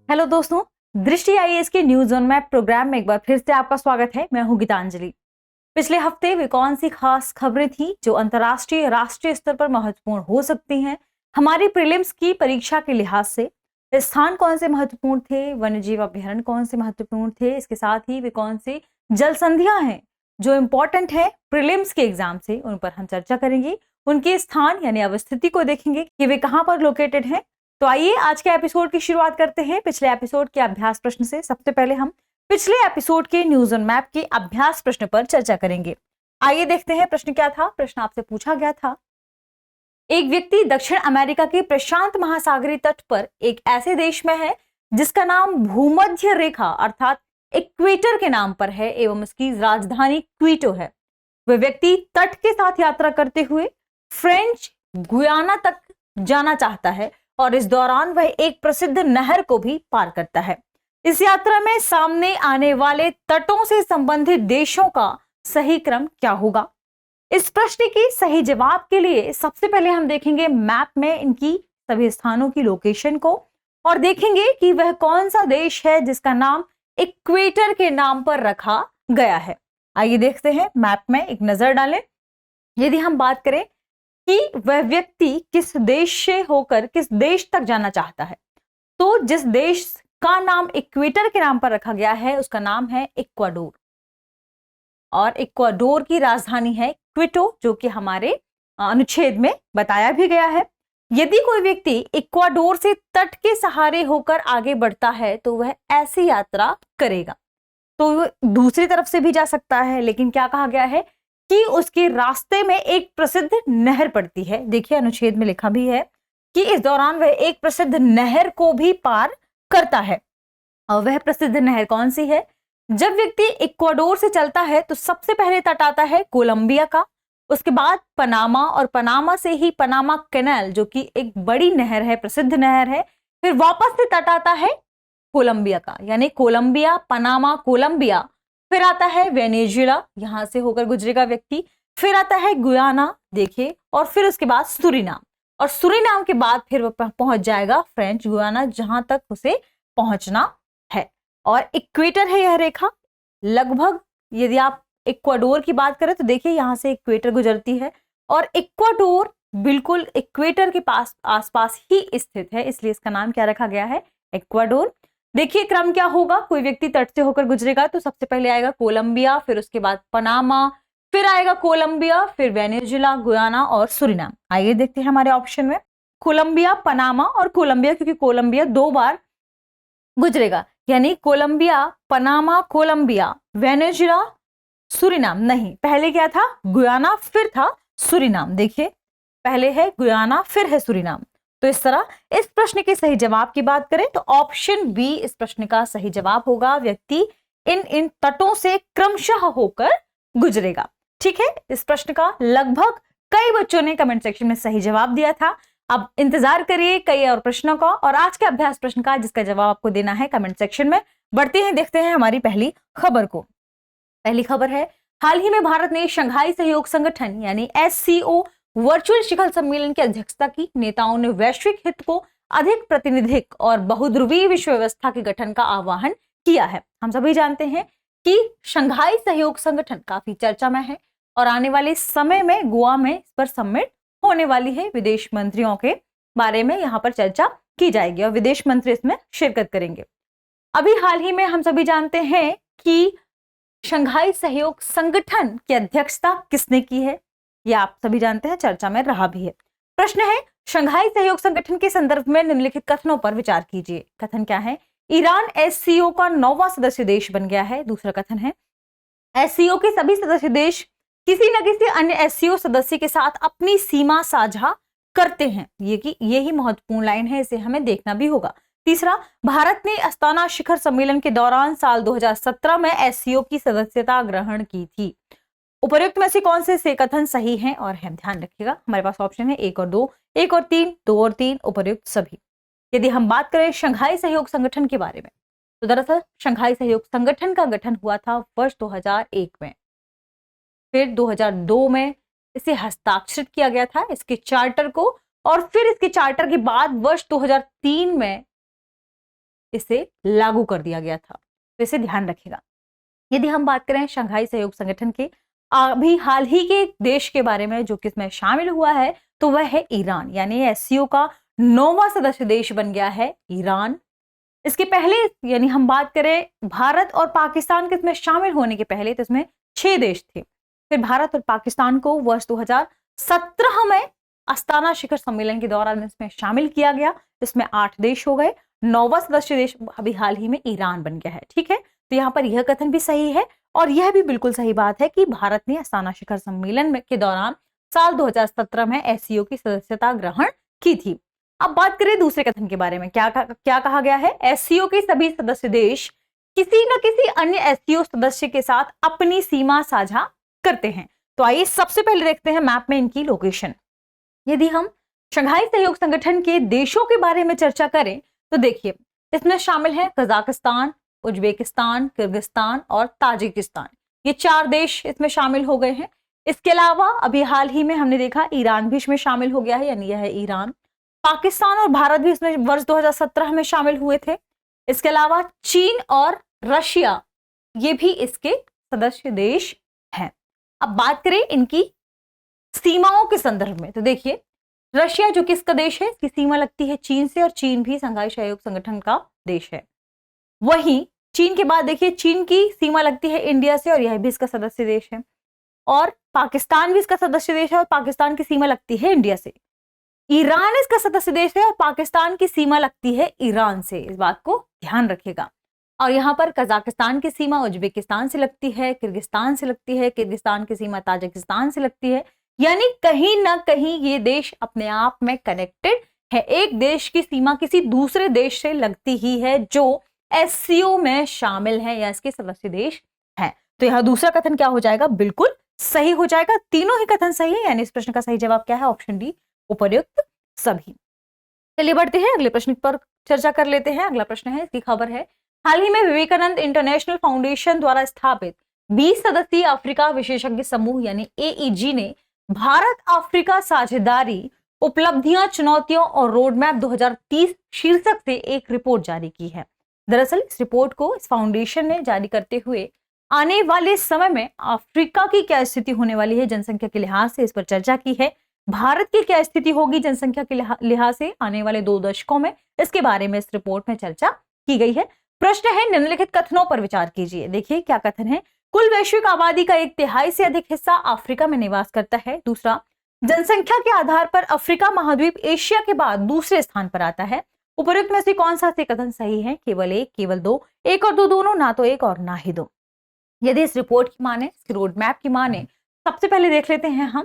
Hello दोस्तों, दृष्टि IAS के न्यूज ऑन मैप प्रोग्राम में एक बार फिर से आपका स्वागत है। मैं हूं गीतांजलि। पिछले हफ्ते वे कौन सी खास खबरें थी जो अंतर्राष्ट्रीय राष्ट्रीय स्तर पर महत्वपूर्ण हो सकती हैं हमारी प्रीलिम्स की परीक्षा के लिहाज से? स्थान कौन से महत्वपूर्ण थे, वन्यजीव अभ्यारण्य कौन से महत्वपूर्ण थे, इसके साथ ही वे कौन सी जल संधियां हैं जो इंपॉर्टेंट है प्रीलिम्स के एग्जाम से, उन पर हम चर्चा करेंगे। उनके स्थान यानी अवस्थिति को देखेंगे कि वे कहां पर लोकेटेड हैं। तो आइए आज के एपिसोड की शुरुआत करते हैं पिछले एपिसोड के अभ्यास प्रश्न से। सबसे पहले हम पिछले एपिसोड के न्यूज ऑन मैप के अभ्यास प्रश्न पर चर्चा करेंगे। आइए देखते हैं प्रश्न क्या था। प्रश्न आपसे पूछा गया था, एक व्यक्ति दक्षिण अमेरिका के प्रशांत महासागरीय तट पर एक ऐसे देश में है जिसका नाम भूमध्य रेखा अर्थात इक्वेटर के नाम पर है एवं इसकी राजधानी क्वीटो है। वह व्यक्ति तट के साथ यात्रा करते हुए फ्रेंच गुयाना तक जाना चाहता है और इस दौरान वह एक प्रसिद्ध नहर को भी पार करता है। इस यात्रा में सामने आने वाले तटों से संबंधित देशों का सही क्रम क्या होगा? इस प्रश्न के सही जवाब के लिए सबसे पहले हम देखेंगे मैप में इनकी सभी स्थानों की लोकेशन को और देखेंगे कि वह कौन सा देश है जिसका नाम इक्वेटर के नाम पर रखा गया है। आइए देखते हैं, मैप में एक नजर डालें। यदि हम बात करें कि वह व्यक्ति किस देश से होकर किस देश तक जाना चाहता है, तो जिस देश का नाम इक्वेटर के नाम पर रखा गया है उसका नाम है इक्वाडोर और इक्वाडोर की राजधानी है क्विटो, जो कि हमारे अनुच्छेद में बताया भी गया है। यदि कोई व्यक्ति इक्वाडोर से तट के सहारे होकर आगे बढ़ता है तो वह ऐसी यात्रा करेगा। तो वह दूसरी तरफ से भी जा सकता है, लेकिन क्या कहा गया है कि उसके रास्ते में एक प्रसिद्ध नहर पड़ती है। देखिए अनुच्छेद में लिखा भी है कि इस दौरान वह एक प्रसिद्ध नहर को भी पार करता है। और वह प्रसिद्ध नहर कौन सी है? जब व्यक्ति इक्वाडोर से चलता है तो सबसे पहले तट आता है कोलंबिया का, उसके बाद पनामा और पनामा से ही पनामा कैनाल जो कि एक बड़ी नहर है, प्रसिद्ध नहर है। फिर वापस से तट आता है कोलंबिया का, यानी कोलंबिया, पनामा, कोलंबिया। फिर आता है वेनेजुएला, यहां से होकर गुजरेगा व्यक्ति। फिर आता है गुयाना, देखिए, और फिर उसके बाद सुरीनाम, और सुरीनाम के बाद फिर वह पहुंच जाएगा फ्रेंच गुयाना, जहां तक उसे पहुंचना है। और इक्वेटर है यह रेखा। लगभग यदि आप इक्वाडोर की बात करें तो देखिए यहां से इक्वेटर गुजरती है और इक्वाडोर बिल्कुल इक्वेटर के पास आसपास ही स्थित है, इसलिए इसका नाम क्या रखा गया है? इक्वाडोर। देखिए क्रम क्या होगा, कोई व्यक्ति तट से होकर गुजरेगा तो सबसे पहले आएगा कोलंबिया, फिर उसके बाद पनामा, फिर आएगा कोलंबिया, फिर वेनेजुएला, गुयाना और सुरीनाम। आइए देखते हैं हमारे ऑप्शन में कोलंबिया, पनामा और कोलंबिया, क्योंकि कोलंबिया 2 बार गुजरेगा, यानी Colombia, Panama, Colombia, Venezuela, Suriname. नहीं, पहले क्या था? गुयाना, फिर था सुरीनाम। देखिए पहले है गुयाना, फिर है सुरीनाम। तो इस तरह इस प्रश्न के सही जवाब की बात करें तो ऑप्शन बी इस प्रश्न का सही जवाब होगा। व्यक्ति इन तटों से क्रमशः होकर गुजरेगा। ठीक है, इस प्रश्न का लगभग कई बच्चों ने कमेंट सेक्शन में सही जवाब दिया था। अब इंतजार करिए कई और प्रश्नों का और आज के अभ्यास प्रश्न का, जिसका जवाब आपको देना है कमेंट सेक्शन में। बढ़ते हैं, देखते हैं हमारी पहली खबर को। पहली खबर है, हाल ही में भारत ने शंघाई सहयोग संगठन यानी SCO वर्चुअल शिखर सम्मेलन की अध्यक्षता की। नेताओं ने वैश्विक हित को अधिक प्रातिनिधिक और बहुध्रुवीय विश्व व्यवस्था के गठन का आह्वान किया है। हम सभी जानते हैं कि शंघाई सहयोग संगठन काफी चर्चा में है और आने वाले समय में गोवा में इस पर समिट होने वाली है। विदेश मंत्रियों के बारे में यहाँ पर चर्चा की जाएगी और विदेश मंत्री इसमें शिरकत करेंगे। अभी हाल ही में हम सभी जानते हैं कि शंघाई सहयोग संगठन की अध्यक्षता किसने की है, यह आप सभी जानते हैं, चर्चा में रहा भी है। प्रश्न है, शंघाई सहयोग संगठन के संदर्भ में निम्नलिखित कथनों पर विचार कीजिए। कथन क्या है? ईरान SCO का 9वां सदस्य देश बन गया है। दूसरा कथन है, SCO के सभी सदस्य देश किसी न किसी अन्य SCO सदस्य के साथ अपनी सीमा साझा करते हैं। यही महत्वपूर्ण लाइन है, इसे हमें देखना भी होगा। तीसरा, भारत ने अस्ताना शिखर सम्मेलन के दौरान साल 2017 में SCO की सदस्यता ग्रहण की थी। उपर्युक्त में से कौन से कथन सही हैं और हम ध्यान रखिएगा, हमारे पास ऑप्शन है 1 और 2, 1 और 3, 2 और 3, उपर्युक्त सभी। यदि हम बात करें शंघाई सहयोग संगठन के बारे में तो दरअसल शंघाई सहयोग संगठन का गठन हुआ था वर्ष 2001 में, फिर 2002 में इसे हस्ताक्षरित किया गया था इसके चार्टर को, और फिर इसके चार्टर के बाद वर्ष 2003 में इसे लागू कर दिया गया था, तो इसे ध्यान रखेगा। यदि हम बात करें शंघाई सहयोग संगठन के अभी हाल ही के देश के बारे में जो कि इसमें शामिल हुआ है, तो वह है ईरान, यानी एससीओ का 9वां सदस्य देश बन गया है ईरान। इसके पहले यानी हम बात करें भारत और पाकिस्तान के इसमें शामिल होने के पहले, तो इसमें 6 देश थे। फिर भारत और पाकिस्तान को वर्ष 2017 में अस्ताना शिखर सम्मेलन के दौरान इसमें शामिल किया गया, इसमें 8 देश हो गए। 9वां सदस्य देश अभी हाल ही में ईरान बन गया है। ठीक है, तो यहाँ पर यह कथन भी सही है और यह भी बिल्कुल सही बात है कि भारत ने अस्ताना शिखर सम्मेलन के दौरान साल 2017 में एससीओ की सदस्यता ग्रहण की थी। अब बात करें दूसरे कथन के बारे में, क्या कहा गया है? एससीओ के सभी सदस्य देश किसी न किसी अन्य एससीओ सदस्य के साथ अपनी सीमा साझा करते हैं। तो आइए सबसे पहले देखते हैं मैप में इनकी लोकेशन। यदि हम शंघाई सहयोग संगठन के देशों के बारे में चर्चा करें तो देखिए इसमें शामिल है कजाकिस्तान, उज्बेकिस्तान, किर्गिस्तान और ताजिकिस्तान। ये 4 देश इसमें शामिल हो गए हैं। इसके अलावा अभी हाल ही में हमने देखा ईरान भी इसमें शामिल हो गया है, यानी यह है ईरान। पाकिस्तान और भारत भी इसमें वर्ष 2017 में शामिल हुए थे। इसके अलावा चीन और रशिया ये भी इसके सदस्य देश हैं। अब बात करें इनकी सीमाओं के संदर्भ में, तो देखिए रशिया जो कि इसका देश है, इसकी सीमा लगती है चीन से और चीन भी शंघाई सहयोग संगठन का देश है। वहीं चीन के बाद देखिए चीन की सीमा लगती है इंडिया से और यह भी इसका सदस्य देश है। और पाकिस्तान भी इसका सदस्य देश है और पाकिस्तान की सीमा लगती है इंडिया से। ईरान इसका सदस्य देश है और पाकिस्तान की सीमा लगती है ईरान से, इस बात को ध्यान रखिएगा। और यहाँ पर कजाकिस्तान की सीमा उज्बेकिस्तान से लगती है, किर्गिस्तान से लगती है, किर्गिस्तान की सीमा ताजिकिस्तान से लगती है। यानी कहीं ना कहीं ये देश अपने आप में कनेक्टेड है। एक देश की सीमा किसी दूसरे देश से लगती ही है जो एससीओ में शामिल है या इसके सदस्य देश है। तो यह दूसरा कथन क्या हो जाएगा? बिल्कुल सही हो जाएगा। तीनों ही कथन सही है, यानी इस प्रश्न का सही जवाब क्या है? ऑप्शन डी, उपर्युक्त सभी। चलिए बढ़ते हैं अगले प्रश्न पर चर्चा कर लेते हैं। अगला प्रश्न है, इसकी खबर है, हाल ही में विवेकानंद इंटरनेशनल फाउंडेशन द्वारा स्थापित 20 सदस्यीय अफ्रीका विशेषज्ञ समूह यानी एईजी ने भारत अफ्रीका साझेदारी उपलब्धियां, चुनौतियों और रोडमैप 2030 शीर्षक से एक रिपोर्ट जारी की है। दरअसल इस रिपोर्ट को इस फाउंडेशन ने जारी करते हुए आने वाले समय में अफ्रीका की क्या स्थिति होने वाली है जनसंख्या के लिहाज से, इस पर चर्चा की है। भारत की क्या स्थिति होगी जनसंख्या के लिहाज से आने वाले 2 दशकों में, इसके बारे में इस रिपोर्ट में चर्चा की गई है। प्रश्न है, निम्नलिखित कथनों पर विचार कीजिए। देखिए क्या कथन है, कुल वैश्विक आबादी का 1/3 से अधिक हिस्सा अफ्रीका में निवास करता है। दूसरा, जनसंख्या के आधार पर अफ्रीका महाद्वीप एशिया के बाद दूसरे स्थान पर आता है। उपरोक्त में से कौन सा से कथन सही है? केवल 1, केवल 2, 1 और 2 दोनों, ना तो 1 और ना ही 2। यदि इस रिपोर्ट की माने, इसके रोड मैप की माने, सबसे पहले देख लेते हैं हम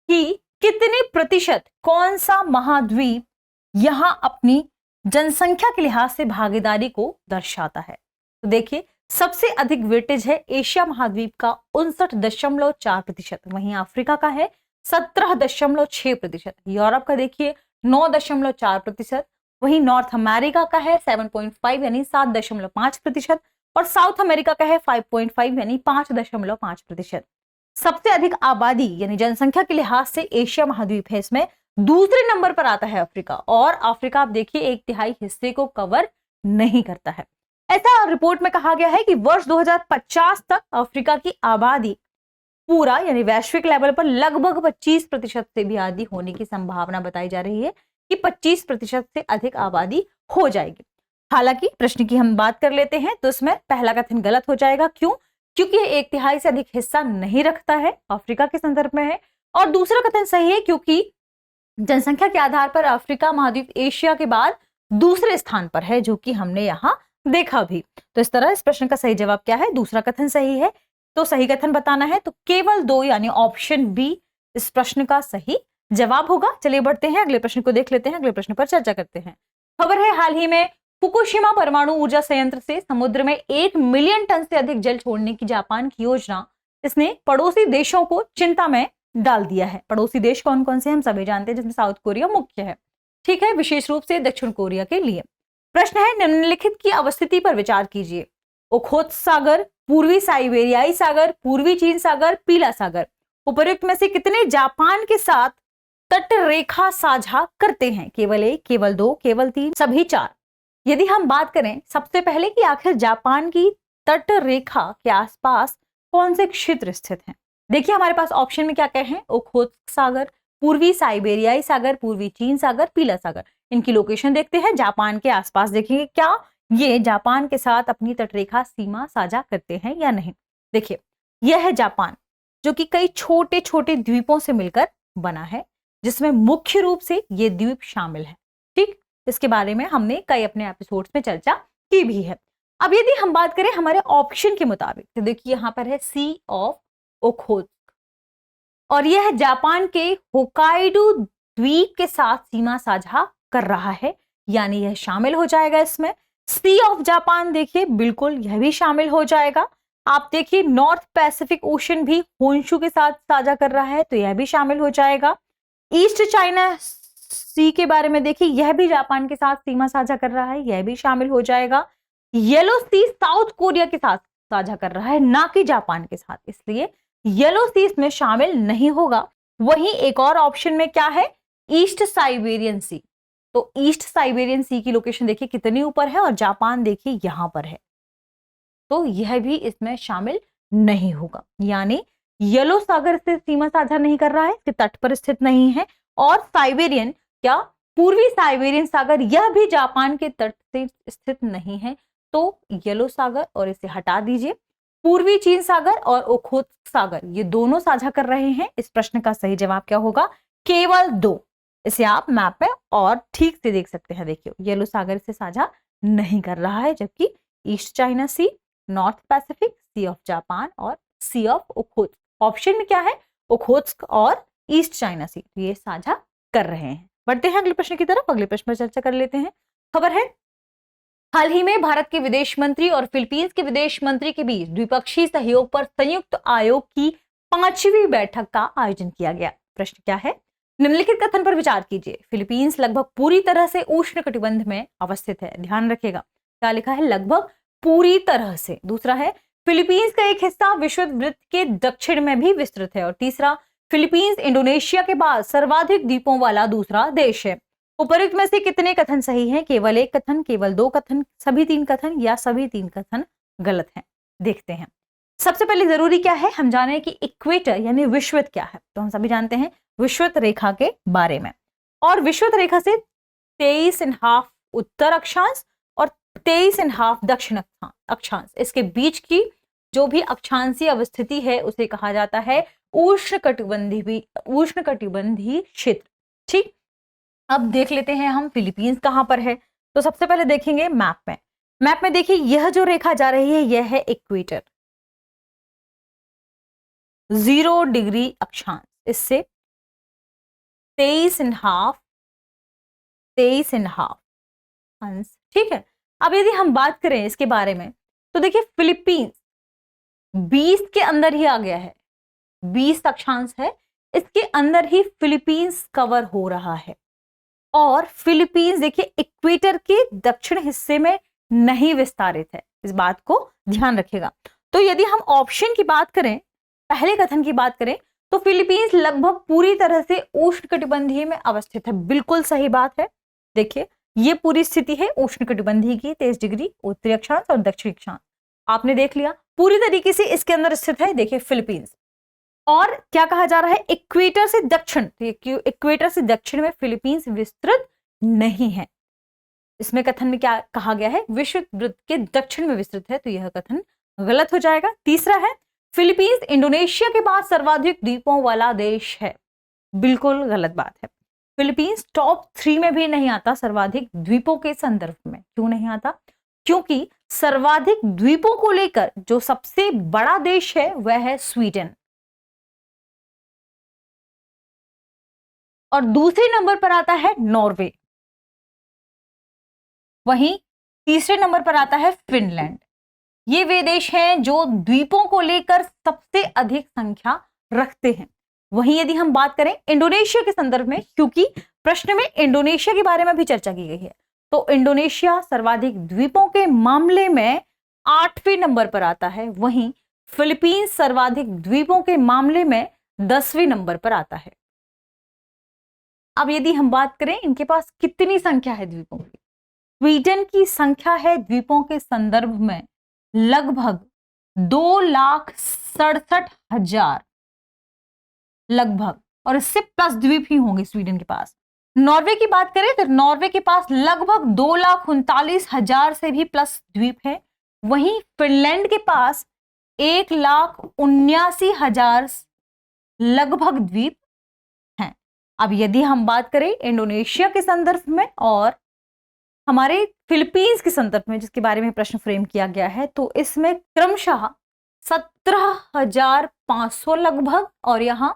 कि कितने प्रतिशत कौन सा महाद्वीप यहां अपनी जनसंख्या के लिहाज से भागीदारी को दर्शाता है। तो देखिए सबसे अधिक वेटेज है एशिया महाद्वीप का 59.4%, वहीं अफ्रीका का है 17.6%, यूरोप का देखिए 9.4%, वहीं नॉर्थ अमेरिका का है 7.5 यानी 7.5% और साउथ अमेरिका का है 5.5 यानी 5.5%। सबसे अधिक आबादी यानी जनसंख्या के लिहाज से एशिया महाद्वीप है, इसमें दूसरे नंबर पर आता है अफ्रीका, और अफ्रीका आप देखिए 1/3 हिस्से को कवर नहीं करता है। ऐसा रिपोर्ट में कहा गया है कि वर्ष 2050 तक अफ्रीका की आबादी पूरा यानी वैश्विक लेवल पर लगभग 25% से भी अधिक होने की संभावना बताई जा रही है कि 25% से अधिक आबादी हो जाएगी। हालांकि प्रश्न की हम बात कर लेते हैं तो इसमें पहला कथन गलत हो जाएगा। क्यों? क्योंकि ये 1/3 से अधिक हिस्सा नहीं रखता है, अफ्रीका के संदर्भ में है। और दूसरा कथन सही है क्योंकि जनसंख्या के आधार पर अफ्रीका महाद्वीप एशिया के बाद दूसरे स्थान पर है, जो कि हमने यहां देखा भी। तो इस तरह इस प्रश्न का सही जवाब क्या है? दूसरा कथन सही है। तो सही कथन बताना है तो केवल 2 यानी ऑप्शन बी इस प्रश्न का सही जवाब होगा। चलिए बढ़ते हैं अगले प्रश्न को देख लेते हैं, अगले प्रश्न पर चर्चा करते हैं। खबर है, हाल ही में फुकुशिमा परमाणु ऊर्जा संयंत्र से समुद्र में 1 मिलियन टन से अधिक जल छोड़ने की जापान की योजना, इसने पड़ोसी देशों को चिंता में डाल दिया है। पड़ोसी देश कौन कौन से हम सभी जानते हैं, जिसमें साउथ कोरिया मुख्य है, ठीक है, विशेष रूप से दक्षिण कोरिया के लिए। प्रश्न है, निम्नलिखित की अवस्थिति पर विचार कीजिए। ओखोत्स्क सागर, पूर्वी साइबेरियाई सागर, पूर्वी चीन सागर, पीला सागर। उपर्युक्त में से कितने जापान के साथ तट रेखा साझा करते हैं? केवल 1, केवल 2, केवल 3, सभी 4। यदि हम बात करें सबसे पहले कि आखिर जापान की तट रेखा के आसपास कौन से क्षेत्र स्थित हैं, देखिए हमारे पास ऑप्शन में क्या क्या है, ओखोत्स्क सागर, पूर्वी साइबेरियाई सागर, पूर्वी चीन सागर, पीला सागर। इनकी लोकेशन देखते हैं जापान के आसपास, देखेंगे क्या ये जापान के साथ अपनी तटरेखा सीमा साझा करते हैं या नहीं। देखिए यह है जापान, जो कि कई छोटे छोटे द्वीपों से मिलकर बना है, जिसमें मुख्य रूप से ये द्वीप शामिल है। ठीक, इसके बारे में हमने कई अपने एपिसोड्स में चर्चा की भी है। अब यदि हम बात करें हमारे ऑप्शन के मुताबिक, तो देखिए यहां पर है सी ऑफ ओखोत्स्क, और यह जापान के होकाइडो द्वीप के साथ सीमा साझा कर रहा है, यानी यह शामिल हो जाएगा इसमें। सी ऑफ जापान देखिए बिल्कुल यह भी शामिल हो जाएगा। आप देखिए नॉर्थ पैसिफिक ओशन भी होन्शु के साथ साझा कर रहा है, तो यह भी शामिल हो जाएगा। ईस्ट चाइना सी के बारे में देखिए, यह भी जापान के साथ सीमा साझा कर रहा है, यह भी शामिल हो जाएगा। येलो सी साउथ कोरिया के साथ साझा कर रहा है, ना कि जापान के साथ, इसलिए येलो सी इसमें शामिल नहीं होगा। वहीं एक और ऑप्शन में क्या है, ईस्ट साइबेरियन सी, तो ईस्ट साइबेरियन सी की लोकेशन देखिए कितनी ऊपर है, और जापान देखिए यहां पर है, तो यह भी इसमें शामिल नहीं होगा। यानी येलो सागर से सीमा साझा नहीं कर रहा है, इसके तट पर स्थित नहीं है, और साइबेरियन क्या पूर्वी साइबेरियन सागर, यह भी जापान के तट से स्थित नहीं है, तो येलो सागर और इसे हटा दीजिए। पूर्वी चीन सागर और ओखोत्स्क सागर ये दोनों साझा कर रहे हैं। इस प्रश्न का सही जवाब क्या होगा, केवल 2। इसे आप मैप में और ठीक से देख सकते हैं। देखिए येलो सागर से साझा नहीं कर रहा है, जबकि east China sea, north Pacific, sea of Japan और सी ऑफ ओखोत्स्क, ऑप्शन में क्या है ओखोत्स्क और ईस्ट चाइना सी, ये साझा कर रहे हैं। बढ़ते हैं अगले प्रश्न की तरफ। अगले प्रश्न पर चर्चा कर लेते हैं। खबर है हाल ही में भारत के विदेश मंत्री और फिलीपींस के विदेश मंत्री के बीच द्विपक्षीय सहयोग पर संयुक्त आयोग की 5वीं बैठक का आयोजन किया गया। प्रश्न क्या है, निम्नलिखित कथन पर विचार कीजिए। फिलीपींस लगभग पूरी तरह से उष्णकटिबंध में अवस्थित है। ध्यान रखिएगा क्या लिखा है, लगभग पूरी तरह से। दूसरा है फिलीपींस का एक हिस्सा विषुवत वृत्त के दक्षिण में भी विस्तृत है। और तीसरा, फिलीपींस इंडोनेशिया के बाद सर्वाधिक द्वीपों वाला दूसरा देश है। उपरोक्त में से कितने कथन सही हैं, केवल एक कथन, केवल 2 कथन, सभी 3 कथन, या सभी 3 कथन गलत हैं। देखते हैं। सबसे पहले जरूरी क्या है, हम जाने कि इक्वेटर यानी विषुवत क्या है, तो हम सभी जानते हैं विषुवत रेखा के बारे में। और विषुवत रेखा से 23.5 उत्तर अक्षांश और 23.5 दक्षिण अक्षांश, इसके बीच की जो भी अक्षांशीय अवस्थिति है उसे कहा जाता है उष्णकटिबंधीय क्षेत्र। ठीक, अब देख लेते हैं हम फिलीपींस कहां पर है। तो सबसे पहले देखेंगे मैप में। मैप में देखिए यह जो रेखा जा रही है यह है इक्वेटर, 0 डिग्री अक्षांश, इससे 23.5 अंश। ठीक है, अब यदि हम बात करें इसके बारे में तो देखिए फिलीपींस 20 के अंदर ही आ गया है, 20 अक्षांश है, इसके अंदर ही फिलीपींस कवर हो रहा है। और फिलीपींस देखिए इक्वेटर के दक्षिण हिस्से में नहीं विस्तारित है, इस बात को ध्यान रखिएगा। तो यदि हम ऑप्शन की बात करें, पहले कथन की बात करें, तो फिलीपींस लगभग पूरी तरह से उष्णकटिबंधीय में अवस्थित है। बिल्कुल सही बात है। देखिए ये पूरी स्थिति है उष्णकटिबंधीय की, 23 डिग्री उत्तरी अक्षांश और दक्षिणी अक्षांश, आपने देख लिया पूरी तरीके से इसके अंदर स्थित है। देखिए फिलीपींस, और क्या कहा जा रहा है, इक्वेटर से दक्षिण, इक्वेटर से दक्षिण में फिलीपींस विस्तृत नहीं है। इसमें कथन में क्या कहा गया है, विषुवत वृत्त के दक्षिण में विस्तृत है, तो यह कथन गलत हो जाएगा। तीसरा है फिलीपींस इंडोनेशिया के बाद सर्वाधिक द्वीपों वाला देश है, बिल्कुल गलत बात है। फिलीपींस टॉप 3 में भी नहीं आता सर्वाधिक द्वीपों के संदर्भ में। क्यों नहीं आता, क्योंकि सर्वाधिक द्वीपों को लेकर जो सबसे बड़ा देश है वह है स्वीडन, और दूसरे नंबर पर आता है नॉर्वे, वहीं तीसरे नंबर पर आता है फिनलैंड। ये वे देश हैं जो द्वीपों को लेकर सबसे अधिक संख्या रखते हैं। वहीं यदि हम बात करें इंडोनेशिया के संदर्भ में, क्योंकि प्रश्न में इंडोनेशिया के बारे में भी चर्चा की गई है, तो इंडोनेशिया सर्वाधिक द्वीपों के मामले में 8वें नंबर पर आता है। वहीं फिलीपींस सर्वाधिक द्वीपों के मामले में 10वें नंबर पर आता है। अब यदि हम बात करें इनके पास कितनी संख्या है द्वीपों की, स्वीडन की संख्या है द्वीपों के संदर्भ में लगभग 2,67,000 लगभग, और इससे प्लस द्वीप ही होंगे स्वीडन के पास। नॉर्वे की बात करें तो नॉर्वे के पास लगभग 2,39,000 से भी प्लस द्वीप है। वहीं फिनलैंड के पास 1,79,000 लगभग द्वीप हैं। अब यदि हम बात करें इंडोनेशिया के संदर्भ में और हमारे फिलीपींस के संदर्भ में, जिसके बारे में प्रश्न फ्रेम किया गया है, तो इसमें क्रमशः 17,500 लगभग और यहां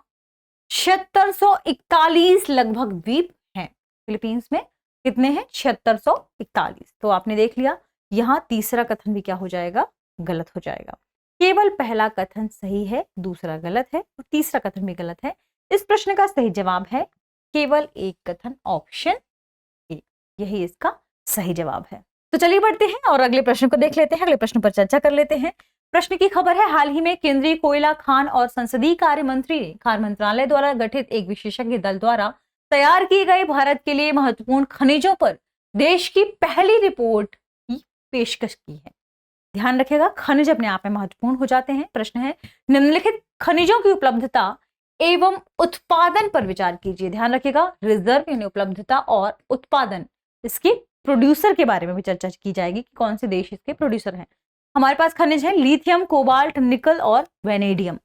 7641 लगभग द्वीप हैं। फिलीपींस में कितने हैं? 7641। तो आपने देख लिया, यहां तीसरा कथन भी क्या हो जाएगा? गलत हो जाएगा। केवल पहला कथन सही है, दूसरा गलत है और तीसरा कथन भी गलत है। इस प्रश्न का सही जवाब है केवल एक कथन, ऑप्शन ए, यही इसका सही जवाब है। तो चलिए बढ़ते हैं और अगले प्रश्न को देख लेते हैं, अगले प्रश्न पर चर्चा कर लेते हैं। प्रश्न की खबर है, हाल ही में केंद्रीय कोयला, खान और संसदीय कार्य मंत्री ने खान मंत्रालय द्वारा गठित एक विशेषज्ञ दल द्वारा तैयार की गई भारत के लिए महत्वपूर्ण खनिजों पर देश की पहली रिपोर्ट की पेशकश की है। ध्यान रखिएगा, खनिज अपने आप में महत्वपूर्ण हो जाते हैं। प्रश्न है, निम्नलिखित खनिजों की उपलब्धता एवं उत्पादन पर विचार कीजिए। ध्यान रखिएगा, रिजर्व यानी उपलब्धता और उत्पादन, इसके प्रोड्यूसर के बारे में भी चर्चा की जाएगी कि कौन से देश इसके प्रोड्यूसर हैं। हमारे पास खनिज है लिथियम, कोबाल्ट, निकल और वेनेडियम।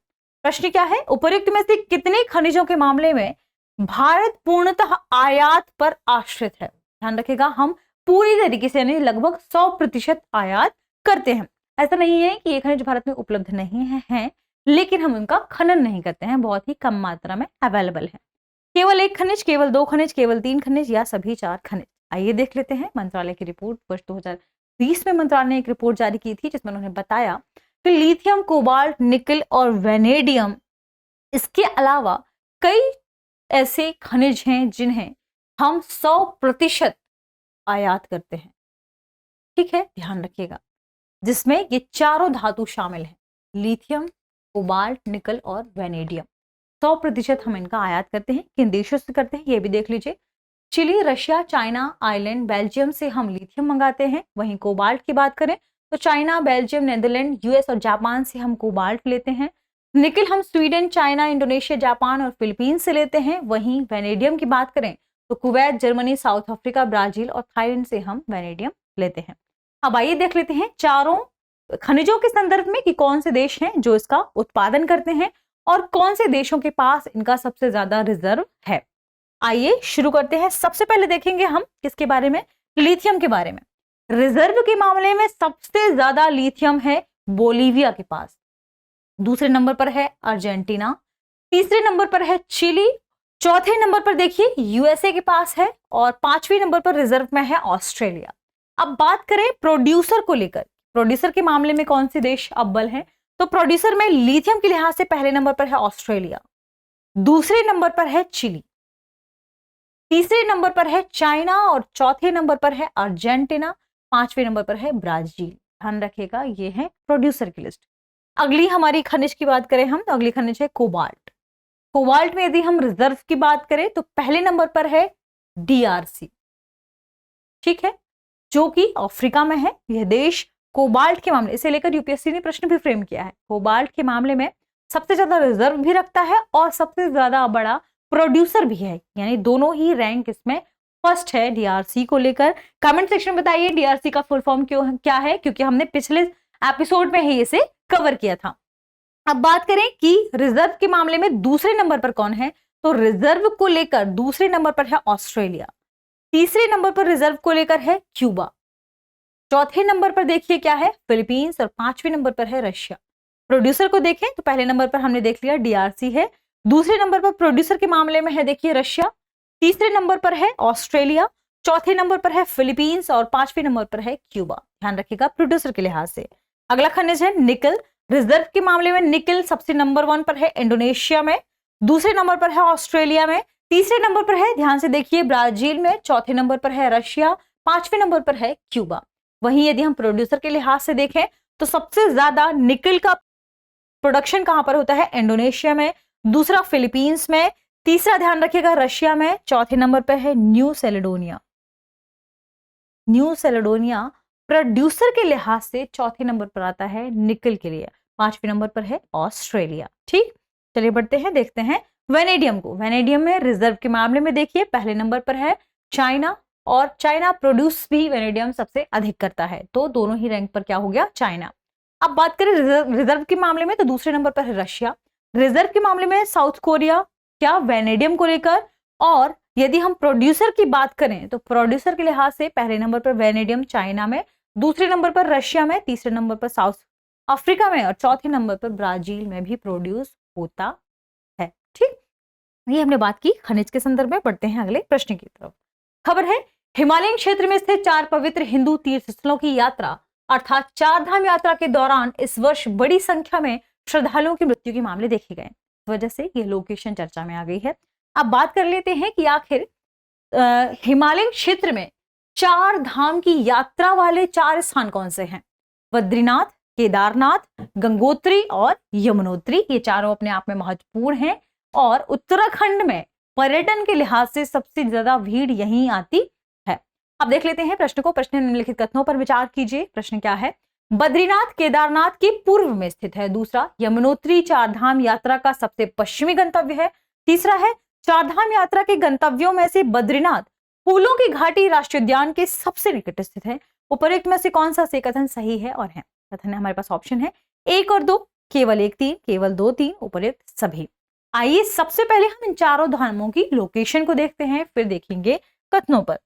प्रश्न क्या है, उपर्युक्त में से कितने खनिजों के मामले में भारत पूर्णतः आयात पर आश्रित है? ध्यान रखिएगा, हम पूरी तरीके से यानी लगभग 100% आयात करते हैं। ऐसा नहीं है कि ये खनिज भारत में उपलब्ध नहीं है, लेकिन हम उनका खनन नहीं करते हैं, बहुत ही कम मात्रा में अवेलेबल है। केवल एक खनिज, केवल 2 खनिज, केवल 3 खनिज या सभी 4 खनिज? आइए देख लेते हैं। मंत्रालय की रिपोर्ट वर्ष 2020 में मंत्रालय ने एक रिपोर्ट जारी की थी, जिसमें उन्होंने बताया कि लिथियम, कोबाल्ट, निकल और वेनेडियम, इसके अलावा कई ऐसे खनिज हैं जिन्हें हम 100% आयात करते हैं। ठीक है, ध्यान रखिएगा, जिसमें ये चारों धातु शामिल हैं, लिथियम, कोबाल्ट, निकल और वेनेडियम। 100% हम इनका आयात करते हैं। किन देशों से करते हैं ये भी देख लीजिए। Chile, Russia, China, Ireland, Belgium से हम लिथियम मंगाते हैं। वहीं कोबाल्ट की बात करें तो चाइना, बेल्जियम, नेदरलैंड, यूएस और जापान से हम कोबाल्ट लेते हैं। निकल हम स्वीडन, चाइना, इंडोनेशिया, जापान और फिलीपींस से लेते हैं। वहीं वेनेडियम की बात करें तो Kuwait, Germany, south Africa, Brazil और थाईलैंड से हम वेनेडियम लेते हैं। अब आइए देख लेते हैं चारों खनिजों के संदर्भ में कि कौन से देश हैं जो इसका उत्पादन करते हैं और कौन से देशों के पास इनका सबसे ज्यादा रिजर्व है। आइए शुरू करते हैं। सबसे पहले देखेंगे हम किसके बारे में? लिथियम के बारे में। रिजर्व के मामले में सबसे ज्यादा लिथियम है बोलीविया के पास, दूसरे नंबर पर है अर्जेंटीना, तीसरे नंबर पर है चिली, चौथे नंबर पर देखिए यूएसए के पास है और पांचवें नंबर पर रिजर्व में है ऑस्ट्रेलिया। अब बात करें प्रोड्यूसर को लेकर, प्रोड्यूसर के मामले में कौन से देश अव्वल हैं? तो प्रोड्यूसर में लिथियम के लिहाज से पहले नंबर पर है ऑस्ट्रेलिया, दूसरे नंबर पर है चिली, तीसरे नंबर पर है चाइना और चौथे नंबर पर है अर्जेंटीना, पांचवें नंबर पर है ब्राजील। ध्यान रखिएगा, ये है प्रोड्यूसर की लिस्ट। अगली हमारी खनिज की बात करें हम तो अगली खनिज है कोबाल्ट। कोबाल्ट में यदि हम रिजर्व की बात करें तो पहले नंबर पर है डीआरसी, ठीक है, जो कि अफ्रीका में है। यह देश कोबाल्ट के मामले, इसे लेकर यूपीएससी ने प्रश्न भी फ्रेम किया है, कोबाल्ट के मामले में सबसे ज्यादा रिजर्व भी रखता है और सबसे ज्यादा बड़ा प्रोड्यूसर भी है, यानी दोनों ही रैंक इसमें फर्स्ट है डीआरसी को लेकर। कमेंट सेक्शन में बताइए डीआरसी का फुल फॉर्म क्या है, क्योंकि हमने पिछले एपिसोड में ही इसे कवर किया था। अब बात करें कि रिजर्व के मामले में दूसरे नंबर पर कौन है, तो रिजर्व को लेकर दूसरे नंबर पर है ऑस्ट्रेलिया, तीसरे नंबर पर रिजर्व को लेकर है क्यूबा, चौथे नंबर पर देखिए क्या है फिलीपींस और पांचवें नंबर पर है रशिया। प्रोड्यूसर को देखें तो पहले नंबर पर हमने देख लिया डीआरसी है, दूसरे नंबर पर प्रोड्यूसर के मामले में है देखिए रशिया, तीसरे नंबर पर है ऑस्ट्रेलिया, चौथे नंबर पर है फिलीपींस और पांचवें नंबर पर है क्यूबा। ध्यान रखिएगा प्रोड्यूसर के लिहाज से। अगला खनिज है निकल। रिजर्व के मामले में निकल सबसे नंबर 1 पर है इंडोनेशिया में, दूसरे नंबर पर है ऑस्ट्रेलिया में, तीसरे नंबर पर है ध्यान से देखिए ब्राजील में, चौथे नंबर पर है रशिया, पांचवें नंबर पर है क्यूबा। वहीं यदि हम प्रोड्यूसर के लिहाज से देखें तो सबसे ज्यादा निकल का प्रोडक्शन कहां पर होता है? इंडोनेशिया में, दूसरा फिलीपींस में, तीसरा ध्यान रखिएगा रशिया में, चौथे नंबर पर है new Caledonia. New Caledonia producer के लिहाज से चौथे नंबर पर आता है निकल के लिए, 5वें नंबर पर है ऑस्ट्रेलिया। ठीक, चलिए बढ़ते हैं, देखते हैं वेनेडियम को। वेनेडियम में रिजर्व के मामले में देखिए पहले नंबर पर है चाइना, और चाइना प्रोड्यूस भी वेनेडियम सबसे अधिक करता है, तो दोनों ही रैंक पर क्या हो गया, चाइना। अब बात करें रिजर्व के मामले में तो दूसरे नंबर पर है रशिया, रिजर्व के मामले में साउथ कोरिया क्या वेनेडियम को लेकर, और यदि हम प्रोड्यूसर की बात करें तो प्रोड्यूसर के लिहाज से पहले नंबर पर वेनेडियम चाइना में, दूसरे नंबर पर रशिया में, तीसरे नंबर पर साउथ अफ्रीका में, और चौथे नंबर पर ब्राजील में भी प्रोड्यूस होता है। ठीक, ये हमने बात की खनिज के संदर्भ में। बढ़ते हैं अगले प्रश्न की तरफ। खबर है हिमालयन क्षेत्र में स्थित 4 पवित्र हिंदू तीर्थ स्थलों की यात्रा अर्थात 4 धाम यात्रा के दौरान इस वर्ष बड़ी संख्या में श्रद्धालुओं की मृत्यु के मामले देखे गए, इस वजह से यह लोकेशन चर्चा में आ गई है। अब बात कर लेते हैं कि आखिर हिमालयन क्षेत्र में 4 धाम की यात्रा वाले 4 स्थान कौन से हैं। बद्रीनाथ, केदारनाथ, गंगोत्री और यमुनोत्री, ये चारों अपने आप में महत्वपूर्ण हैं, और उत्तराखंड में पर्यटन के लिहाज से सबसे ज्यादा भीड़ यहीं आती है। अब देख लेते हैं प्रश्न को। प्रश्न निम्नलिखित कथनों पर विचार कीजिए। प्रश्न क्या है, बद्रीनाथ केदारनाथ के पूर्व में स्थित है। दूसरा, यमुनोत्री 4 धाम यात्रा का सबसे पश्चिमी गंतव्य है। तीसरा है, 4 धाम यात्रा के गंतव्यों में से बद्रीनाथ फूलों की घाटी राष्ट्रीय उद्यान के सबसे निकट स्थित है। उपरोक्त में से कौन सा से कथन सही है और है। कथन है हमारे पास ऑप्शन है 1 और 2, केवल 1 3, केवल 2 3, उपरोक्त सभी। आइए सबसे पहले हम इन चारों धामों की लोकेशन को देखते हैं, फिर देखेंगे कथनों पर।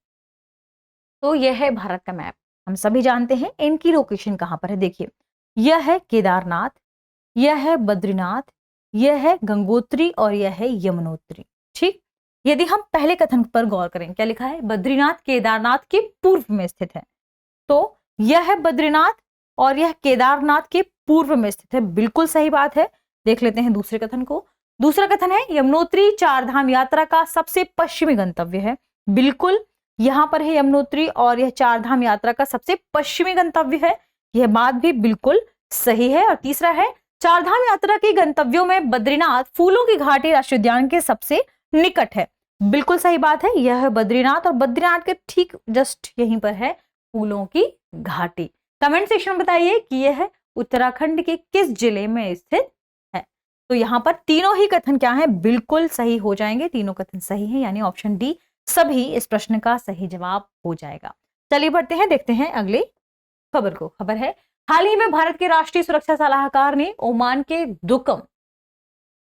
तो यह है भारत का मैप, हम सभी जानते हैं इनकी लोकेशन कहां पर है। देखिए, यह है केदारनाथ, यह है बद्रीनाथ, यह है गंगोत्री और यह है यमुनोत्री। ठीक, यदि हम पहले कथन पर गौर करें, क्या लिखा है, बद्रीनाथ केदारनाथ के पूर्व में स्थित है, तो यह है बद्रीनाथ और यह केदारनाथ के पूर्व में स्थित है, बिल्कुल सही बात है। देख लेते हैं दूसरे कथन को। दूसरा कथन है यमुनोत्री 4 धाम यात्रा का सबसे पश्चिमी गंतव्य है, बिल्कुल यहां पर है यमुनोत्री और यह 4 धाम यात्रा का सबसे पश्चिमी गंतव्य है, यह बात भी बिल्कुल सही है। और तीसरा है 4 धाम यात्रा के गंतव्यों में बद्रीनाथ फूलों की घाटी राष्ट्रीय उद्यान के सबसे निकट है, बिल्कुल सही बात है, यह है बद्रीनाथ और बद्रीनाथ के ठीक जस्ट यहीं पर है फूलों की घाटी। कमेंट सेक्शन में बताइए कि यह उत्तराखंड के किस जिले में स्थित है। तो यहाँ पर तीनों ही कथन क्या है, बिल्कुल सही हो जाएंगे, तीनों कथन सही है, यानी ऑप्शन डी सभी इस प्रश्न का सही जवाब हो जाएगा। चलिए बढ़ते हैं, देखते हैं अगली खबर को। खबर है हाल ही में भारत के राष्ट्रीय सुरक्षा सलाहकार ने ओमान के दुकम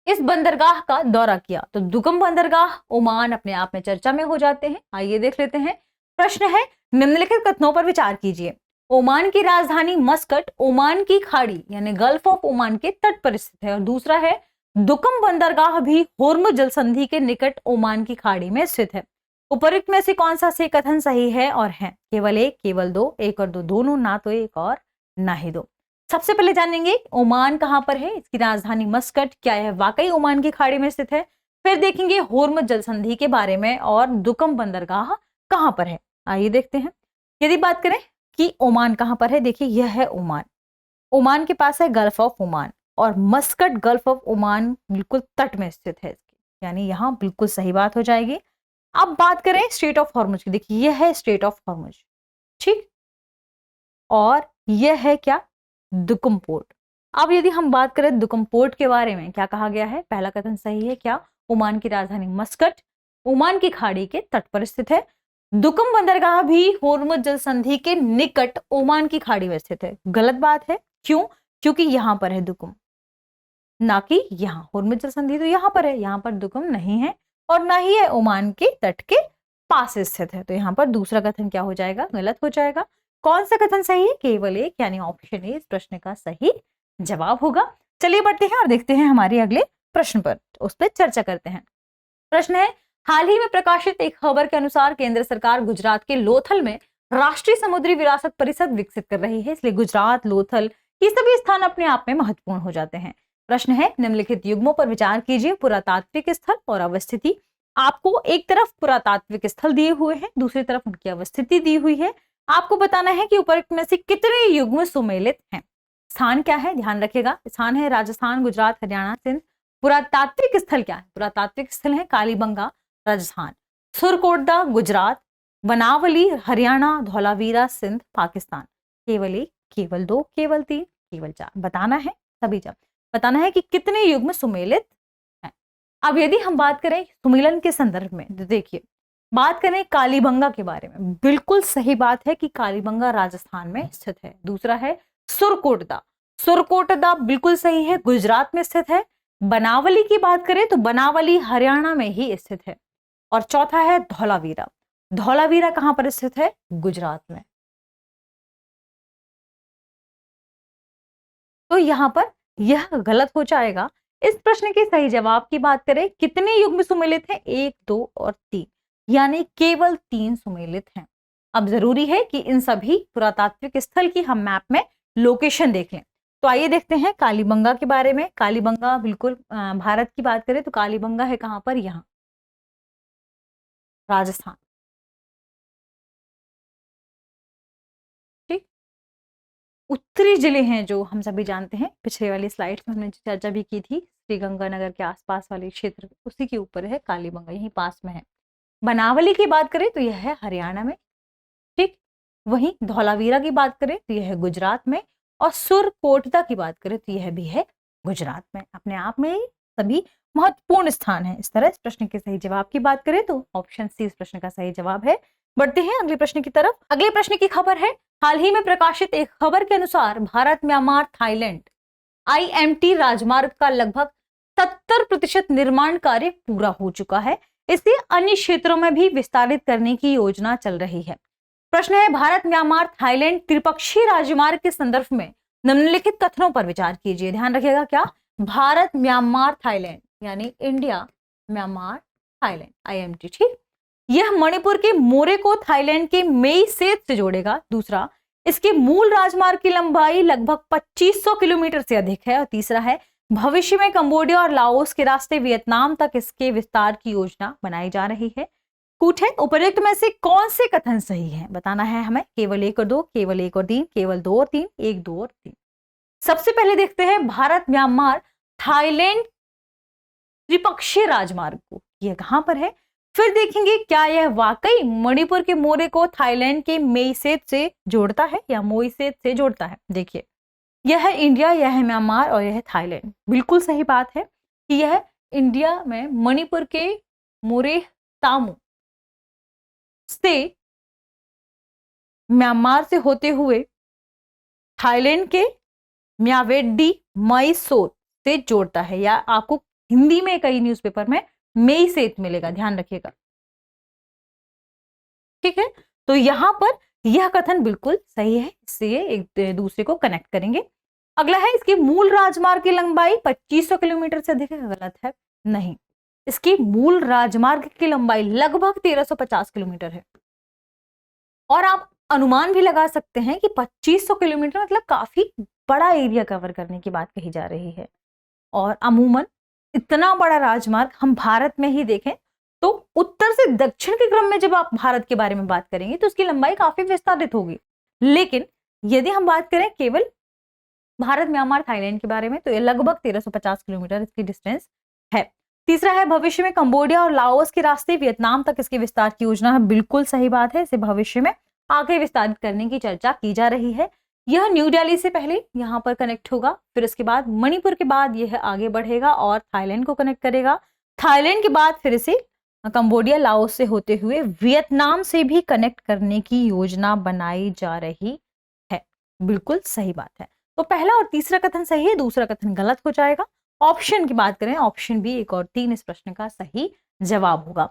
इस बंदरगाह का दौरा किया। तो दुकम बंदरगाह ओमान अपने आप में चर्चा में हो जाते हैं। आइए देख लेते हैं। प्रश्न है निम्नलिखित कथनों पर विचार कीजिए। ओमान की राजधानी मस्कट ओमान की खाड़ी यानी गल्फ ऑफ ओमान के तट पर स्थित है। और दूसरा है दुकम बंदरगाह भी होर्मुज जल संधि के निकट ओमान की खाड़ी में स्थित है। उपरोक्त में से कौन सा से कथन सही है और है। केवल 1, केवल 2, 1 और 2 दोनों, ना तो 1 और ना ही 2। सबसे पहले जानेंगे ओमान कहां पर है, इसकी राजधानी मस्कट, क्या यह वाकई ओमान की खाड़ी में स्थित है। फिर देखेंगे होर्मुज जल संधि के बारे में और दुकम बंदरगाह कहां पर है। आइए देखते हैं। यदि बात करें कि ओमान कहां पर है, देखिए यह है ओमान, ओमान के पास है गल्फ ऑफ ओमान और मस्कट गल्फ ऑफ ओमान बिल्कुल तट में स्थित है इसकी, यानी यहां बिल्कुल सही बात हो जाएगी। अब बात करें स्ट्रेट ऑफ हॉर्मुज की, देखिए यह है स्ट्रेट ऑफ हॉर्मुज, ठीक, और यह है क्या, दुकम पोर्ट। अब यदि हम बात करें दुकम पोर्ट के बारे में, क्या कहा गया है, पहला कथन सही है, क्या, ओमान की राजधानी मस्कट ओमान की खाड़ी के तट पर स्थित है। दुकम बंदरगाह भी होर्मुज जल संधि के निकट ओमान की खाड़ी में स्थित है, गलत बात है। क्यों, क्योंकि यहां पर है दुकम, ना कि यहां। होर्मुज जल संधि तो यहां पर है, यहां पर दुकम नहीं है और ना ही है ओमान के तट के पास स्थित है। तो यहाँ पर दूसरा कथन क्या हो जाएगा, गलत हो जाएगा। कौन सा कथन सही है, केवल 1 यानी ऑप्शन ए इस प्रश्न का सही जवाब होगा। चलिए बढ़ते हैं और देखते हैं हमारे अगले प्रश्न पर, उस पर चर्चा करते हैं। प्रश्न है हाल ही में प्रकाशित एक खबर के अनुसार केंद्र सरकार गुजरात के लोथल में राष्ट्रीय समुद्री विरासत परिषद विकसित कर रही है, इसलिए गुजरात, लोथल ये सभी स्थान अपने आप में महत्वपूर्ण हो जाते हैं। प्रश्न है निम्नलिखित युग्मों पर विचार कीजिए। पुरातात्विक स्थल और अवस्थिति, आपको एक तरफ पुरातात्विक स्थल दिए हुए हैं, दूसरी तरफ उनकी अवस्थिति दी हुई है। आपको बताना है कि उपरोक्त में से कितने युग्म सुमेलित हैं। स्थान क्या है, ध्यान रखिएगा, स्थान है राजस्थान, गुजरात, हरियाणा, सिंध। पुरातात्विक स्थल क्या है, पुरातात्विक स्थल है कालीबंगा राजस्थान, सुरकोटदा गुजरात, बनावली हरियाणा, धौलावीरा सिंध पाकिस्तान। केवल एक, केवल दो, केवल तीन, केवल चार। बताना है सभी जब बताना है कि कितने युग्म सुमेलित हैं। अब यदि हम बात करें सुमेलन के संदर्भ में तो देखिए, बात करें कालीबंगा के बारे में, बिल्कुल सही बात है कि कालीबंगा राजस्थान में स्थित है। दूसरा है सुरकोटदा, सुरकोटदा बिल्कुल सही है, गुजरात में स्थित है। बनावली की बात करें तो बनावली हरियाणा में ही स्थित है। और चौथा है धौलावीरा, धौलावीरा कहां पर स्थित है? गुजरात में। तो यहां पर यह गलत हो जाएगा। इस प्रश्न के सही जवाब की बात करें, कितने युग्म सुमेलित हैं? 1, 2 और 3, यानी केवल 3 सुमेलित हैं। अब जरूरी है कि इन सभी पुरातात्विक स्थल की हम मैप में लोकेशन देख लें। तो आइए देखते हैं कालीबंगा के बारे में। कालीबंगा बिल्कुल भारत की बात करें तो कालीबंगा है कहां पर? यहाँ राजस्थान। ठीक, उत्तरी जिले हैं जो हम सभी जानते हैं, पिछले वाली स्लाइड में हमने चर्चा भी की थी, श्रीगंगानगर के आसपास वाले क्षेत्र उसी के ऊपर है कालीबंगा, यहीं पास में है। बनावली की बात करें तो यह है हरियाणा में। ठीक, वहीं धौलावीरा की बात करें तो यह है गुजरात में, और सुरकोटदा की बात करें तो यह भी है गुजरात में। अपने आप में सभी महत्वपूर्ण स्थान है। इस तरह इस प्रश्न के सही जवाब की बात करें तो ऑप्शन सी इस प्रश्न का सही जवाब है। बढ़ते हैं अगले प्रश्न की तरफ। अगले प्रश्न की खबर है, हाल ही में प्रकाशित एक खबर के अनुसार भारत, म्यांमार, थाईलैंड IMT राजमार्ग का लगभग 70% निर्माण कार्य पूरा हो चुका है। इसे अन्य क्षेत्रों में भी विस्तारित करने की योजना चल रही है। प्रश्न है, भारत, म्यांमार, थाईलैंड त्रिपक्षीय राजमार्ग के संदर्भ में निम्नलिखित कथनों पर विचार कीजिए। ध्यान रखिएगा, क्या? भारत, म्यांमार, थाईलैंड, यानी इंडिया, म्यांमार, थाईलैंड, IMT। ठीक, यह मणिपुर के मोरे को थाईलैंड के मेई सेत से जोड़ेगा। दूसरा, इसके मूल राजमार्ग की लंबाई लगभग 2500 किलोमीटर से अधिक है। और तीसरा है, भविष्य में कंबोडिया और लाओस के रास्ते वियतनाम तक इसके विस्तार की योजना बनाई जा रही है। कूट है, उपर्युक्त में से कौन से कथन सही है? बताना है हमें। केवल 1 और 2, केवल 1 और 3, केवल 2 और 3, 1, 2 और 3। सबसे पहले देखते हैं भारत, म्यांमार, थाईलैंड त्रिपक्षीय राजमार्ग को, यह कहां पर है। फिर देखेंगे क्या यह वाकई मणिपुर के मोरे को थाईलैंड के मेईसेत से जोड़ता है या मोईसेत से जोड़ता है। देखिए, यह है इंडिया, यह है म्यांमार और यह है थाईलैंड। बिल्कुल सही बात है कि यह इंडिया में मणिपुर के मोरे तामू से म्यांमार से होते हुए थाईलैंड के म्यावेडी मैसोर से जोड़ता है, या आपको हिंदी में कई न्यूज़पेपर में मेईसेत मिलेगा, ध्यान रखिएगा। ठीक है, तो यहां पर यह कथन बिल्कुल सही है, इससे एक दूसरे को कनेक्ट करेंगे। अगला है, इसकी मूल राजमार्ग की लंबाई 2500 किलोमीटर से अधिक है। गलत है, नहीं, इसकी मूल राजमार्ग की लंबाई लगभग 1350 किलोमीटर है। और आप अनुमान भी लगा सकते हैं कि 2500 किलोमीटर मतलब काफी बड़ा एरिया कवर करने की बात कही जा रही है। और अमूमन इतना बड़ा राजमार्ग हम भारत में ही देखें तो उत्तर से दक्षिण के क्रम में जब आप भारत के बारे में बात करेंगे तो उसकी लंबाई काफी विस्तारित होगी। लेकिन यदि हम बात करें केवल भारत, म्यांमार, थाईलैंड के बारे में तो ये लगभग 1350 किलोमीटर इसकी डिस्टेंस है। तीसरा है, भविष्य में कंबोडिया और लाओस के रास्ते वियतनाम तक इसके विस्तार की योजना है। बिल्कुल सही बात है, इसे भविष्य में आगे विस्तारित करने की चर्चा की जा रही है। यह न्यू दिल्ली से पहले यहाँ पर कनेक्ट होगा, फिर इसके बाद मणिपुर के बाद यह आगे बढ़ेगा और थाईलैंड को कनेक्ट करेगा। थाईलैंड के बाद फिर इसे कंबोडिया, लाओस से होते हुए वियतनाम से भी कनेक्ट करने की योजना बनाई जा रही है। बिल्कुल सही बात है। तो पहला और तीसरा कथन सही है, दूसरा कथन गलत हो जाएगा। ऑप्शन की बात करें, ऑप्शन बी 1 और 3 इस प्रश्न का सही जवाब होगा।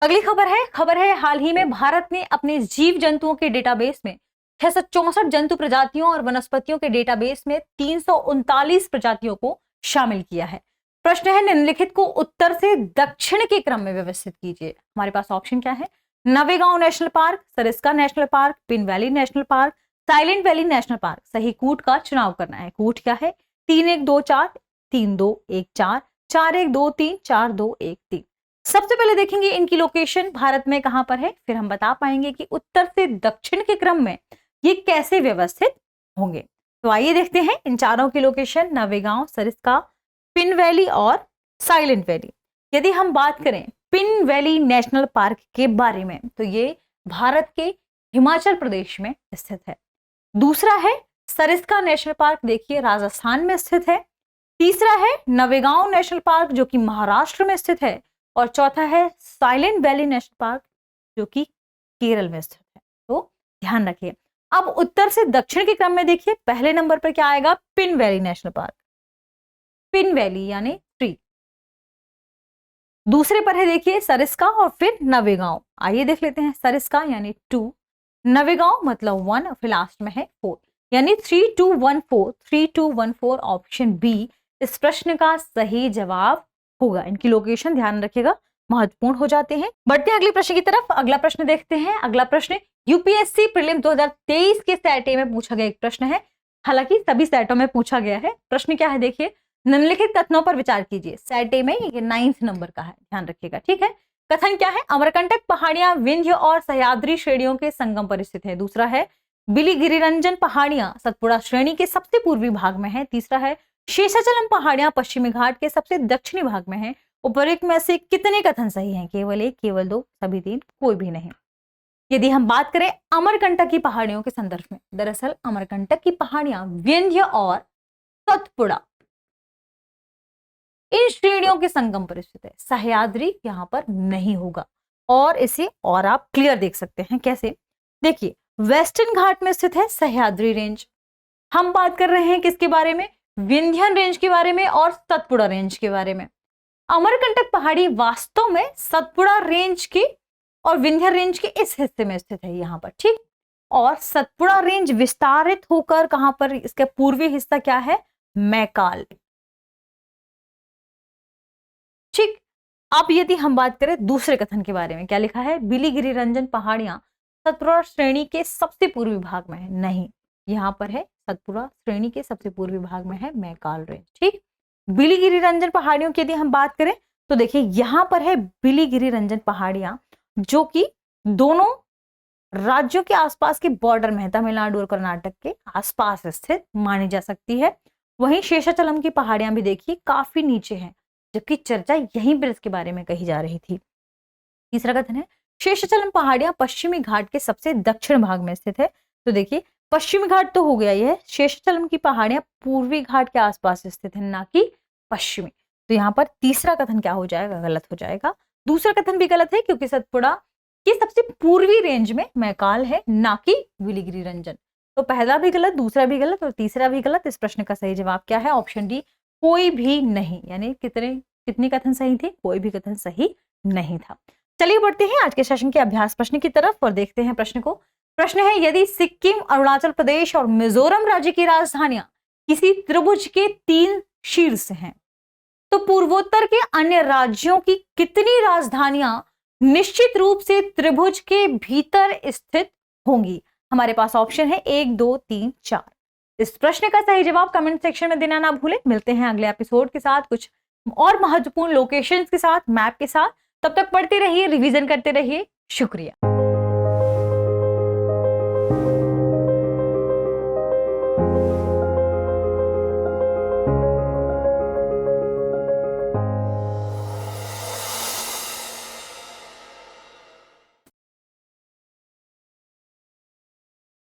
अगली खबर है हाल ही में भारत ने अपने जीव जंतुओं के डेटाबेस में 664 जंतु प्रजातियों और वनस्पतियों के डेटाबेस में 339 प्रजातियों को शामिल किया है। प्रश्न है, निम्नलिखित को उत्तर से दक्षिण के क्रम में व्यवस्थित कीजिए। हमारे पास ऑप्शन क्या है? Navegaon national park, Sariska national park, pin valley national park, silent valley national park. सही कूट का चुनाव करना है। कूट क्या है? 3-1-2-4, 3-2-1-4, 4-1-2-3, 4-2-1-3। सबसे पहले देखेंगे इनकी लोकेशन भारत में कहां पर है, फिर हम बता पाएंगे कि उत्तर से दक्षिण के क्रम में ये कैसे व्यवस्थित होंगे। तो आइए देखते हैं इन चारों की location, Navegaon, Sariska, pin valley और साइलेंट वैली। यदि हम बात करें पिन वैली नेशनल पार्क के बारे में तो ये भारत के हिमाचल प्रदेश में स्थित है। दूसरा है सरिस्का नेशनल पार्क, देखिए राजस्थान में स्थित है। तीसरा है नवेगांव नेशनल पार्क जो कि महाराष्ट्र में स्थित है। और चौथा है साइलेंट वैली नेशनल पार्क जो कि केरल में स्थित है। तो ध्यान रखिए। अब उत्तर से दक्षिण के क्रम में देखिए, पहले नंबर पर क्या आएगा? Pin valley national park, pin valley यानी 3। दूसरे पर है देखिए सरिस्का और फिर नवेगांव। आइए देख लेते हैं। सरिस्का यानी 2, नवेगांव मतलब 1 और फिर लास्ट में है 4, यानी 3214। 3214 ऑप्शन बी इस प्रश्न का सही जवाब होगा। इनकी लोकेशन ध्यान रखिएगा, महत्वपूर्ण हो जाते हैं। बढ़ते हैं अगले प्रश्न की तरफ। अगला प्रश्न देखते हैं। अगला प्रश्न यूपीएससी प्रीलिम 2023 के सेट ए में पूछा गया एक प्रश्न है, हालांकि सभी सेटों में पूछा गया है। प्रश्न क्या है देखिए, निम्नलिखित कथनों पर विचार कीजिए। सेट ए में ये 9th नंबर का है, ध्यान रखिएगा, ठीक है। कथन क्या है? अमरकंटक पहाड़ियां विंध्य और सह्याद्री श्रेणियों के संगम पर स्थित है। दूसरा है बिलिगिरिरंजन पहाड़ियां सतपुड़ा श्रेणी के सबसे पूर्वी भाग में है। तीसरा है शेषाचलम पहाड़ियां पश्चिमी घाट के सबसे दक्षिणी भाग में है। उपरोक्त में से कितने कथन सही हैं? केवल 1, केवल 2, सभी 3, कोई भी नहीं। यदि हम बात करें अमरकंटक की पहाड़ियों के संदर्भ में, दरअसल अमरकंटक की पहाड़ियां विंध्य और सतपुड़ा इन श्रेणियों के संगम पर स्थित है। सह्याद्री यहां पर नहीं होगा। और इसे और आप क्लियर देख सकते हैं कैसे, देखिए वेस्टर्न घाट में स्थित है सह्याद्री रेंज। हम बात कर रहे हैं किसके बारे में? विंध्यन रेंज के बारे में और सतपुड़ा रेंज के बारे में। अमरकंटक पहाड़ी वास्तव में सतपुड़ा रेंज के और विंध्यन रेंज के इस हिस्से में स्थित है यहां पर, ठीक। और सतपुड़ा रेंज विस्तारित होकर कहां पर, इसका पूर्वी हिस्सा क्या है? मैकाल, ठीक। अब यदि हम बात करें दूसरे कथन के बारे में, क्या लिखा है? बिलिगिरिरंजन पहाड़ियां सतपुड़ा श्रेणी के सबसे पूर्वी भाग में है। नहीं, यहां पर है सतपुड़ा श्रेणी के सबसे पूर्वी भाग में है मैकाल रेंज, ठीक। बिलिगिरिरंजन पहाड़ियों की यदि हम बात करें तो देखिए यहां पर है बिलिगिरिरंजन पहाड़ियां जो कि दोनों राज्यों के आसपास के बॉर्डर में है, तमिलनाडु और कर्नाटक के आसपास स्थित मानी जा सकती है। वहीं शेषाचलम की पहाड़ियां भी देखिए काफी नीचे हैं, जबकि चर्चा यहीं पर इसके बारे में कही जा रही थी। तीसरा कथन है शेषाचलम पहाड़ियां पश्चिमी घाट के सबसे दक्षिण भाग में स्थित है। तो देखिए पश्चिमी घाट तो हो गया, यह शेषाचलम की पहाड़ियां पूर्वी घाट के आसपास स्थित है, ना कि पश्चिमी। तो यहाँ पर तीसरा कथन क्या हो जाएगा? गलत हो जाएगा। दूसरा कथन भी गलत है क्योंकि सतपुड़ा की सबसे पूर्वी रेंज में मैकाल है, ना कि बिलिगिरिरंजन। तो पहला भी गलत, दूसरा भी गलत और तीसरा भी गलत। इस प्रश्न का सही जवाब क्या है? ऑप्शन डी, कोई भी नहीं। यानी कितनी कथन सही थे? कोई भी कथन सही नहीं था। चलिए बढ़ते हैं आज के सेशन के अभ्यास प्रश्न की तरफ और देखते हैं प्रश्न को। प्रश्न है, यदि सिक्किम, अरुणाचल प्रदेश और मिजोरम राज्य की राजधानियां किसी त्रिभुज के 3 शीर्ष हैं, तो पूर्वोत्तर के अन्य राज्यों की कितनी राजधानियां निश्चित रूप से त्रिभुज के भीतर स्थित होंगी? हमारे पास ऑप्शन है 1, 2, 3, 4। इस प्रश्न का सही जवाब कमेंट सेक्शन में देना ना भूलें। मिलते हैं अगले एपिसोड के साथ कुछ और महत्वपूर्ण लोकेशंस के साथ, मैप के साथ। तब तक पढ़ते रहिए, रिवीजन करते रहिए। शुक्रिया।